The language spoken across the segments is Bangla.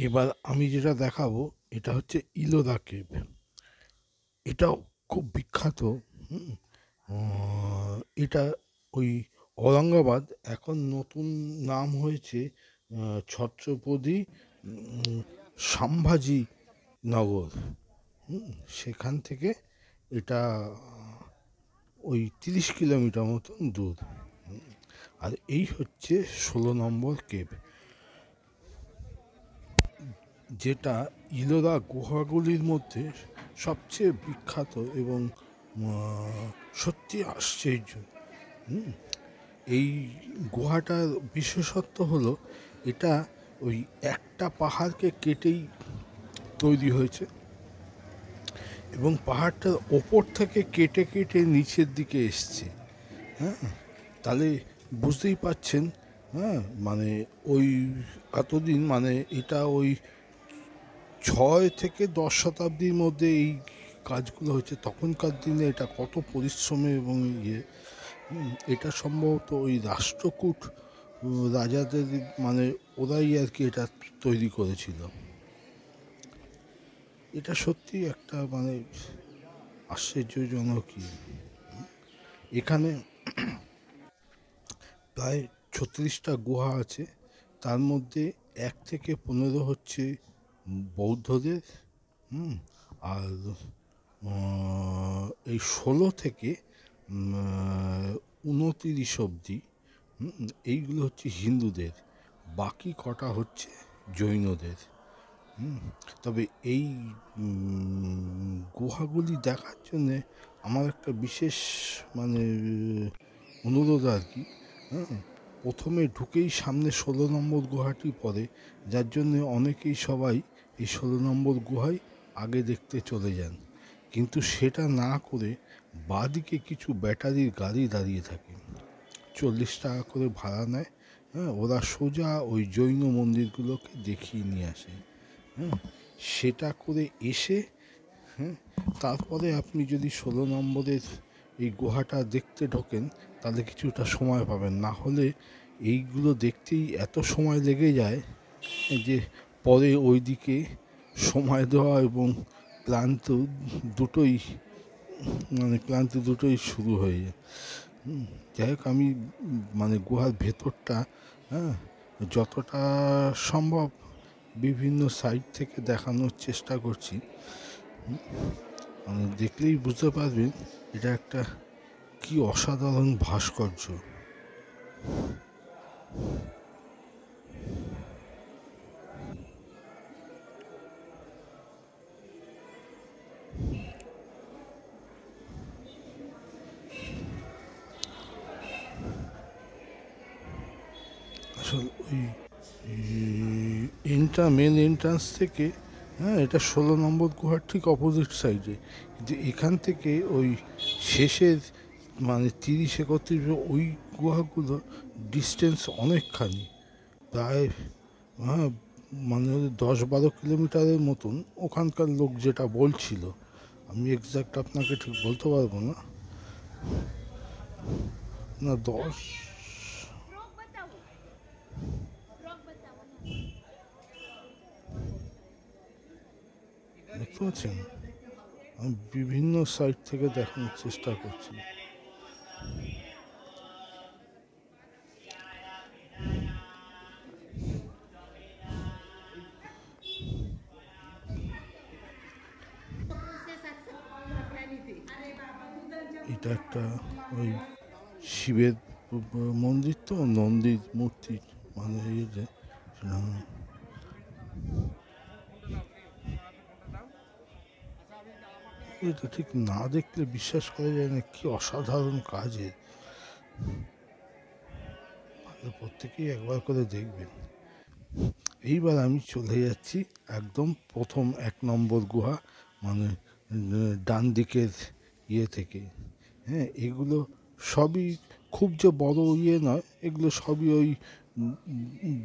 এবার আমি যেটা দেখাবো এটা হচ্ছে ইলোরা কেভ। এটাও খুব বিখ্যাত। হুম, এটা ওই ঔরঙ্গাবাদ, এখন নতুন নাম হয়েছে ছত্রপতি সম্ভাজি নগর। সেখান থেকে এটা ওই 30 কিলোমিটার মতন দূর। আর এই হচ্ছে 16 নম্বর কেভ, যেটা ইলোরা গুহাগুলির মধ্যে সবচেয়ে বিখ্যাত এবং সত্যি আশ্চর্য। এই গুহাটার বিশেষত্ব হলো এটা ওই একটা পাহাড়কে কেটেই তৈরি হয়েছে, এবং পাহাড়টার ওপর থেকে কেটে কেটে নিচের দিকে এসছে। হ্যাঁ, তাহলে বুঝতেই পাচ্ছেন। হ্যাঁ, মানে ওই এতদিন, মানে এটা ওই 6 থেকে 10 শতাব্দীর মধ্যে এই কাজগুলো হচ্ছে। তখনকার দিনে এটা কত পরিশ্রমে এবং ইয়ে। এটা সম্ভবত ওই রাষ্ট্রকূট রাজাদের, মানে ওরাই আর কি এটা তৈরি করেছিল। এটা সত্যি একটা মানে আশ্চর্যজনক ইয়ে। এখানে প্রায় 36টা গুহা আছে, তার মধ্যে 1 থেকে 15 হচ্ছে বৌদ্ধদের। আর এই 16 থেকে 29 অবধি এইগুলো হচ্ছে হিন্দুদের, বাকি কটা হচ্ছে জৈনদের। তবে এই গুহাগুলি দেখার জন্যে আমার একটা বিশেষ মানে অনুরোধ আর কি। হ্যাঁ, প্রথমে ঢুকেই সামনে 16 নম্বর গুহাটি পড়ে, যার জন্যে অনেকেই সবাই এই 16 নম্বর গুহায় আগে দেখতে চলে যান। কিন্তু সেটা না করে বাঁদিকে কিছু ব্যাটারির গাড়ি দাঁড়িয়ে থাকে, 40 টাকা করে ভাড়া নেয়। হ্যাঁ, ওরা সোজা ওই জৈন মন্দিরগুলোকে দেখিয়ে নিয়ে আসে। হ্যাঁ, সেটা করে এসে, হ্যাঁ, তারপরে আপনি যদি 16 নম্বরের এই গুহাটা দেখতে ঢোকেন তাহলে কিছুটা সময় পাবেন। না হলে এইগুলো দেখতেই এত সময় লেগে যায় যে পরে ওই দিকে সময় দেওয়া এবং ক্লান্ত দুটোই, মানে ক্লান্তি দুটোই শুরু হয়ে যায়। যাই হোক, আমি মানে গুহার ভেতরটা, হ্যাঁ, যতটা সম্ভব বিভিন্ন সাইড থেকে দেখানোর চেষ্টা করছি। মানে দেখলেই বুঝতে পারবেন এটা একটা কি অসাধারণ ভাস্কর্য। আসলে ওই মেন এন্ট্রান্স থেকে, হ্যাঁ, এটা 16 নম্বর গুহার ঠিক অপোজিট সাইডে, কিন্তু এখান থেকে ওই শেষের মানে 30-31 ওই গুহাগুলো ডিস্টেন্স অনেকখানি, প্রায়, হ্যাঁ, মানে 10-12 কিলোমিটারের মতন। ওখানকার লোক যেটা বলছিল, আমি এক্স্যাক্ট আপনাকে ঠিক বলতে পারবো না। না, 10, দেখতে পাচ্ছেন, আমি বিভিন্ন সাইড থেকে দেখানোর চেষ্টা করছি। এটা একটা ওই শিবের মন্দির, তো নন্দীর মূর্তি, মানে এই যে এটা ঠিক না দেখলে বিশ্বাস করা যায় না কি অসাধারণ কাজের। প্রত্যেকেই একবার করে দেখবেন। এইবার আমি চলে যাচ্ছি একদম প্রথম 1 নম্বর গুহা, মানে ডান দিকের ইয়ে থেকে। হ্যাঁ, এগুলো সবই খুব যে বড় ইয়ে নয়, এগুলো সবই ওই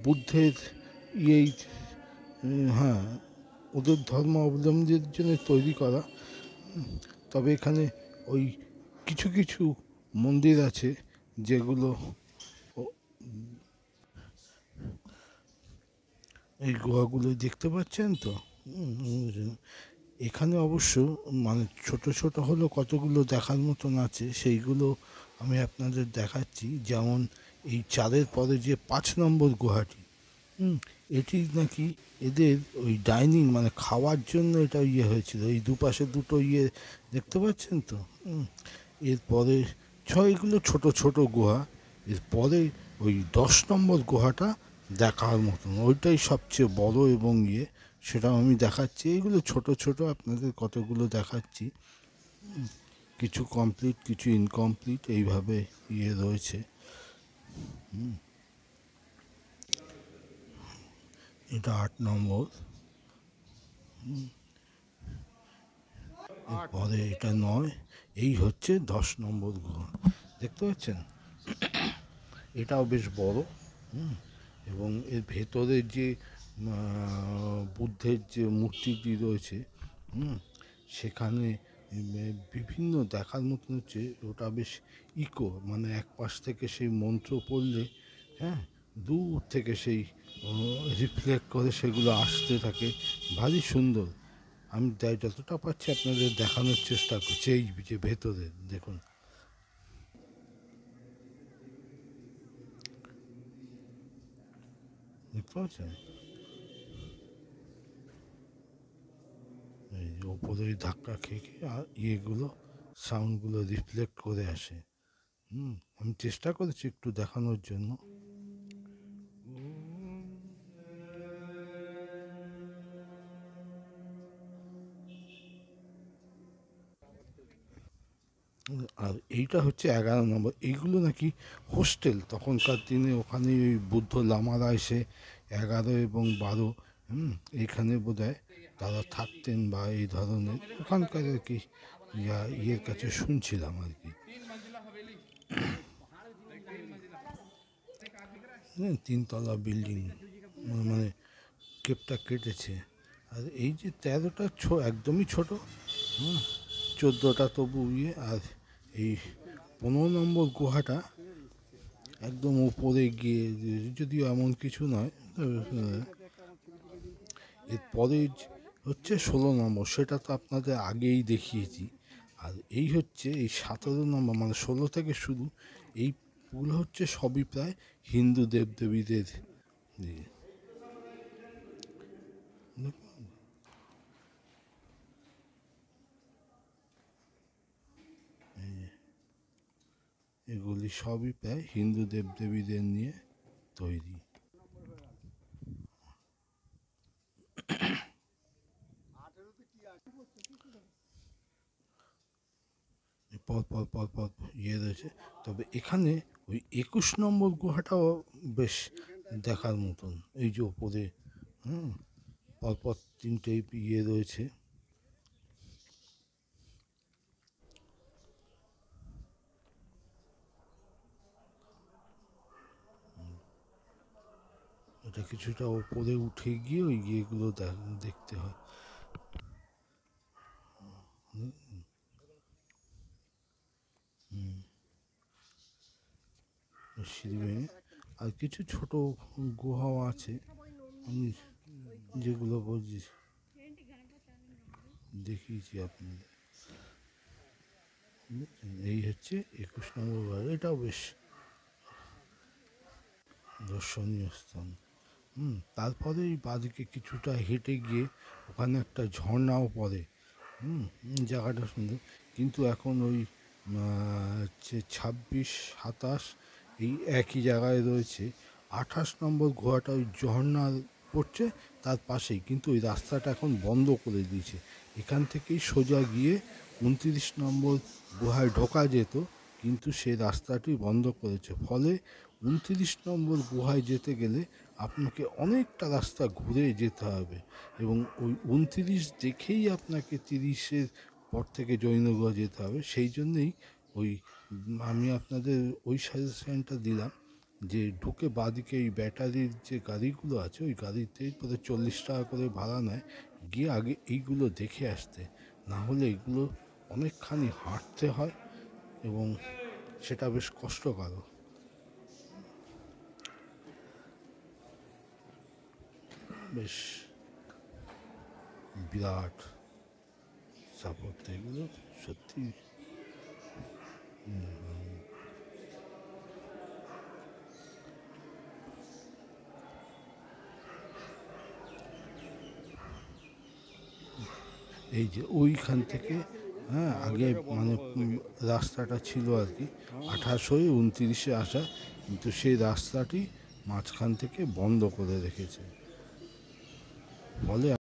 বুদ্ধের ইয়েই, হ্যাঁ, ওদের ধর্ম অবলম্বীদের জন্য তৈরি করা। তবে এখানে ওই কিছু কিছু মন্দির আছে যেগুলো এই গুহাগুলো দেখতে পাচ্ছেন তো। এখানে অবশ্য মানে ছোট ছোট হলো কতগুলো দেখার মতন আছে, সেইগুলো আমি আপনাদের দেখাচ্ছি। যেমন এই 4-এর পরে যে 5 নম্বর গুহাটি, এটি নাকি এদের ওই ডাইনিং মানে খাওয়ার জন্য এটা ইয়ে হয়েছিল। এই দুপাশে দুটো ইয়ে দেখতে পাচ্ছেন তো। এরপরে এগুলো ছোট ছোট গুহা। এরপরে ওই 10 নম্বর গুহাটা দেখার মতন, ওইটাই সবচেয়ে বড় এবং ইয়ে, সেটাও আমি দেখাচ্ছি। এইগুলো ছোট ছোট আপনাদের কতগুলো দেখাচ্ছি, কিছু কমপ্লিট কিছু ইনকমপ্লিট এইভাবে ইয়ে রয়েছে। এটা 8 নম্বর, এরপরে এটা 9, এই হচ্ছে 10 নম্বর গুহা। দেখতে পাচ্ছেন, এটাও বেশ বড়। এবং এর ভেতরে যে বুদ্ধের যে মূর্তিটি রয়েছে, সেখানে বিভিন্ন দেখার মতন হচ্ছে। ওটা বেশ ইকো, মানে এক পাশ থেকে সেই মন্ত্র পড়লে হ্যাঁ দূর থেকে সেই রিফ্লেক্ট করে সেগুলো আসতে থাকে, ভারী সুন্দর। আমি যতটা পাচ্ছি আপনাদের দেখানোর চেষ্টা করছি। এই যে ভেতরে দেখুন, দেখতে পাচ্ছেন, এই যে ওপরে ধাক্কা খেয়ে খেয়ে আর ইয়েগুলো সাউন্ডগুলো রিফ্লেক্ট করে আসে। আমি চেষ্টা করেছি একটু দেখানোর জন্য। আর এইটা হচ্ছে 11 নম্বর। এইগুলো নাকি হোস্টেল, তখনকার দিনে ওখানে ওই বুদ্ধ লামারা এসে 11 এবং 12 এইখানে বোধহয় তারা থাকতেন বা এই ধরনের ওখানকার আর কি ইয়ের কাছে শুনছিলাম আর কি। 3 তলা বিল্ডিং, মানে কেপটা কেটেছে। আর এই যে 13টা একদমই ছোট, 14টা তবু ইয়ে। আর এই 15 নম্বর গুহাটা একদম উপরে গিয়ে, যদিও এমন কিছু নয়। এরপরে হচ্ছে 16 নম্বর, সেটা তো আপনাদের আগেই দেখিয়েছি। আর এই হচ্ছে এই 17 নম্বর, মানে 16 থেকে শুরু। এইগুলো হচ্ছে সবই প্রায় হিন্দু দেবদেবীদের দিয়ে। এগুলি সবই প্রায় হিন্দু দেবদেবীদের নিয়ে তৈরি। পর পর পর পর ইয়ে রয়েছে। তবে এখানে ওই 21 নম্বর গুহাটাও বেশ দেখার মতন। এই যে ওপরে পরপর 3টে ইয়ে রয়েছে। এটা কিছুটা ওপরে উঠে গিয়ে ওই ইয়েগুলো দেখতে হয়। সিঁড়ি ভেঙে আর কিছু ছোট গুহাও আছে, আমি যেগুলো বলছি দেখিয়েছি আপনাদের। এই হচ্ছে 21 নম্বর ঘর, এটাও বেশ দর্শনীয় স্থান। তারপরে এই বাদিকে কিছুটা হেঁটে গিয়ে ওখানে একটা ঝর্ণাও পড়ে। জায়গাটা সুন্দর, কিন্তু এখন ওই 26, 27 এই একই জায়গায় রয়েছে। 28 নম্বর গুহাটা ওই ঝর্ণার পড়ছে তার পাশেই, কিন্তু ওই রাস্তাটা এখন বন্ধ করে দিয়েছে। এখান থেকেই সোজা গিয়ে 29 নম্বর গুহায় ঢোকা যেত, কিন্তু সে রাস্তাটি বন্ধ করেছে। ফলে 29 নম্বর গুহায় যেতে গেলে আপনাকে অনেকটা রাস্তা ঘুরে যেতে হবে, এবং ওই 29 দেখেই আপনাকে 30-এর পর থেকে জৈনগুহা যেতে হবে। সেই জন্যেই ওই আমি আপনাদের ওই সাজেশনটা দিলাম যে ঢুকে বাঁদিকে এই ব্যাটারির যে গাড়িগুলো আছে, ওই গাড়িতেই পরে 40 টাকা করে ভাড়া নেয়, গিয়ে আগে এইগুলো দেখে আসতে। না হলে এগুলো অনেকখানি হাঁটতে হয় এবং সেটা বেশ কষ্টকর। বেশ বিরাট স্থাপত্য এগুলো সত্যি। এই যে ওইখান থেকে, হ্যাঁ, আগে মানে রাস্তাটা ছিল আর কি 1829-এ আসা, কিন্তু সেই রাস্তাটি মাঝখান থেকে বন্ধ করে রেখেছে বলে।